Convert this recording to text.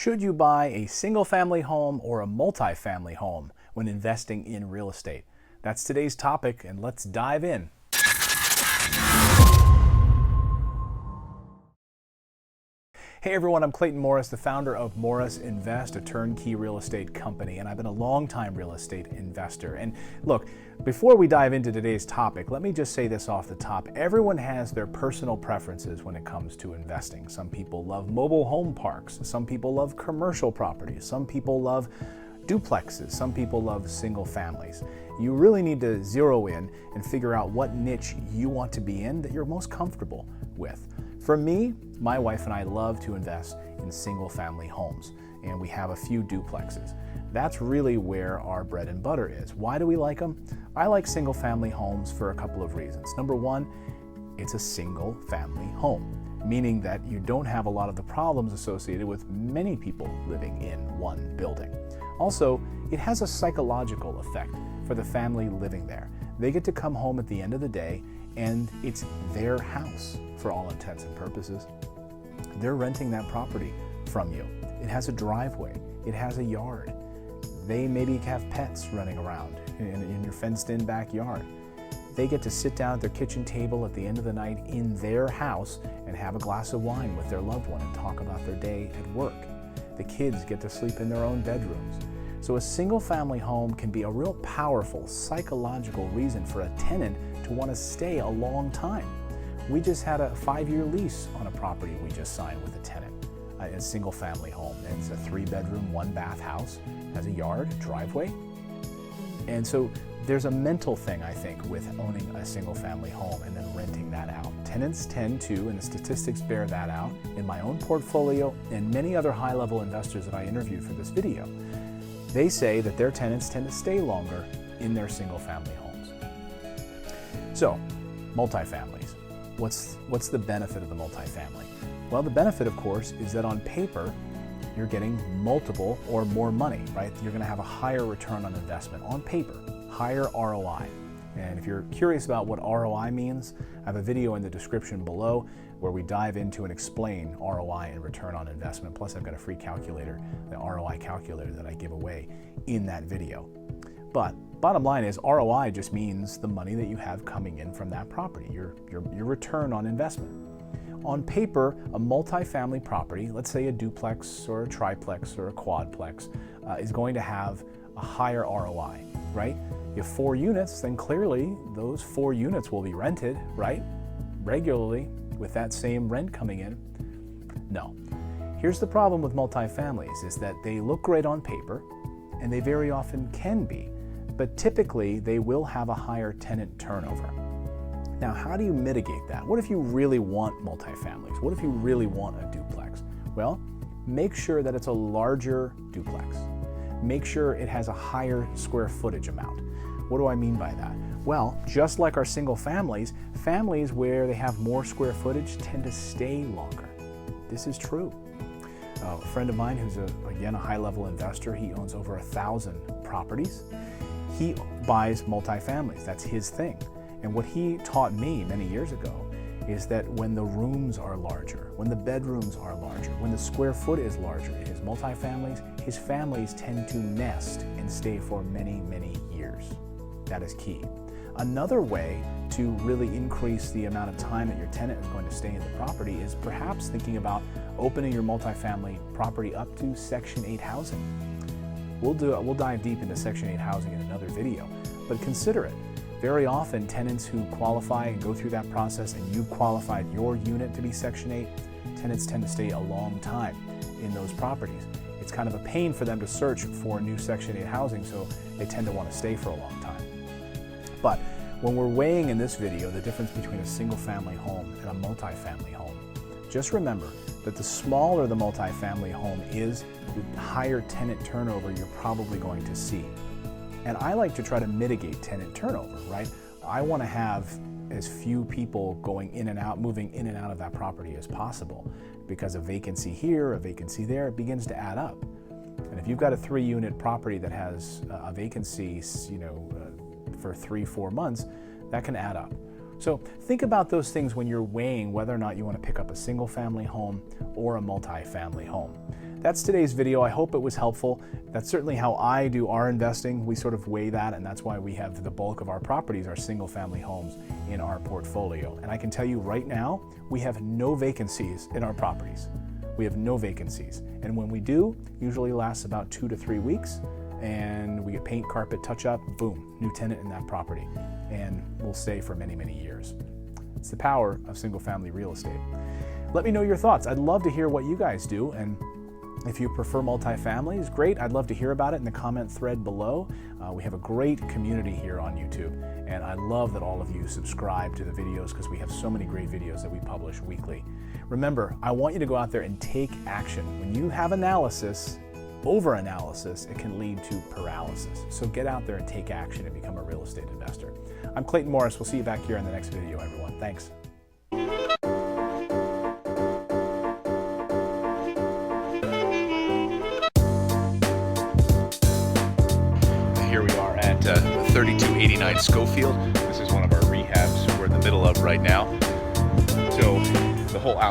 Should you buy a single-family home or a multi-family home when investing in real estate? That's today's topic, and let's dive in. Hey everyone, I'm Clayton Morris, the founder of Morris Invest, a turnkey real estate company, and I've been a long-time real estate investor. And look, before we dive into today's topic, let me just say this off the top. Everyone has their personal preferences when it comes to investing. Some people love mobile home parks. Some people love commercial properties. Some people love duplexes. Some people love single families. You really need to zero in and figure out what niche you want to be in that you're most comfortable with. For me, my wife and I love to invest in single family homes, and we have a few duplexes. That's really where our bread and butter is. Why do we like them? I like single family homes for a couple of reasons. Number one, it's a single family home, meaning that you don't have a lot of the problems associated with many people living in one building. Also, it has a psychological effect for the family living there. They get to come home at the end of the day and it's their house for all intents and purposes. They're renting that property from you. It has a driveway. It has a yard. They maybe have pets running around in your fenced-in backyard. They get to sit down at their kitchen table at the end of the night in their house and have a glass of wine with their loved one and talk about their day at work. The kids get to sleep in their own bedrooms. So a single-family home can be a real powerful psychological reason for a tenant to want to stay a long time. We just had a 5-year lease on a property we just signed with a tenant, a single-family home. It's a 3-bedroom, 1-bath house, has a yard, driveway. And so there's a mental thing, I think, with owning a single-family home and then renting that out. Tenants tend to, and the statistics bear that out, in my own portfolio and many other high-level investors that I interviewed for this video, they say that their tenants tend to stay longer in their single-family homes. So, multifamilies. What's the benefit of the multifamily? Well, the benefit, of course, is that on paper, you're getting multiple or more money, right? You're going to have a higher return on investment on paper, higher ROI. And if you're curious about what ROI means, I have a video in the description below where we dive into and explain ROI and return on investment. Plus, I've got a free calculator, the ROI calculator that I give away in that video. But bottom line is ROI just means the money that you have coming in from that property, your return on investment. On paper, a multifamily property, let's say a duplex or a triplex or a quadplex, is going to have a higher ROI, right? You have 4 units, then clearly those 4 units will be rented, right? Regularly with that same rent coming in. No. Here's the problem with multifamilies is that they look great on paper, and they very often can be, but typically they will have a higher tenant turnover. Now, how do you mitigate that? What if you really want multifamilies? What if you really want a duplex? Well, make sure that it's a larger duplex. Make sure it has a higher square footage amount. What do I mean by that? Well, just like our single families, families where they have more square footage tend to stay longer. This is true. A friend of mine who's, again, a high-level investor, he owns over 1,000 properties. He buys multifamilies. That's his thing. And what he taught me many years ago is that when the rooms are larger, when the bedrooms are larger, when the square foot is larger in his multifamilies, his families tend to nest and stay for many, many years. That is key. Another way to really increase the amount of time that your tenant is going to stay in the property is perhaps thinking about opening your multifamily property up to Section 8 housing. We'll dive deep into Section 8 housing in another video, but consider it. Very often, tenants who qualify and go through that process and you've qualified your unit to be Section 8, tenants tend to stay a long time in those properties. It's kind of a pain for them to search for new Section 8 housing, so they tend to want to stay for a long time. But when we're weighing in this video the difference between a single-family home and a multifamily home, just remember that the smaller the multifamily home is, the higher tenant turnover you're probably going to see. And I like to try to mitigate tenant turnover, right? I want to have as few people going in and out, moving in and out of that property as possible, because a vacancy here, a vacancy there, it begins to add up. And if you've got a 3-unit property that has a vacancy, for 3-4 months, that can add up. So think about those things when you're weighing whether or not you want to pick up a single family home or a multi-family home. that's today's video. I hope it was helpful. That's certainly how I do our investing. We sort of weigh that, and that's why we have the bulk of our properties are single-family homes in our portfolio. And I can tell you right now, we have no vacancies in our properties. We have no vacancies. And when we do, usually lasts about 2 to 3 weeks, and we get paint, carpet, touch up, boom, new tenant in that property. And we'll stay for many, many years. It's the power of single-family real estate. Let me know your thoughts. I'd love to hear what you guys do, and if you prefer multifamilies, great. I'd love to hear about it in the comment thread below. We have a great community here on YouTube, and I love that all of you subscribe to the videos because we have so many great videos that we publish weekly. Remember, I want you to go out there and take action. When you have analysis, over-analysis, it can lead to paralysis. So get out there and take action and become a real estate investor. I'm Clayton Morris. We'll see you back here in the next video, everyone. Thanks. Here we are at 3289 Schofield. This is one of our rehabs we're in the middle of right now. So the whole outside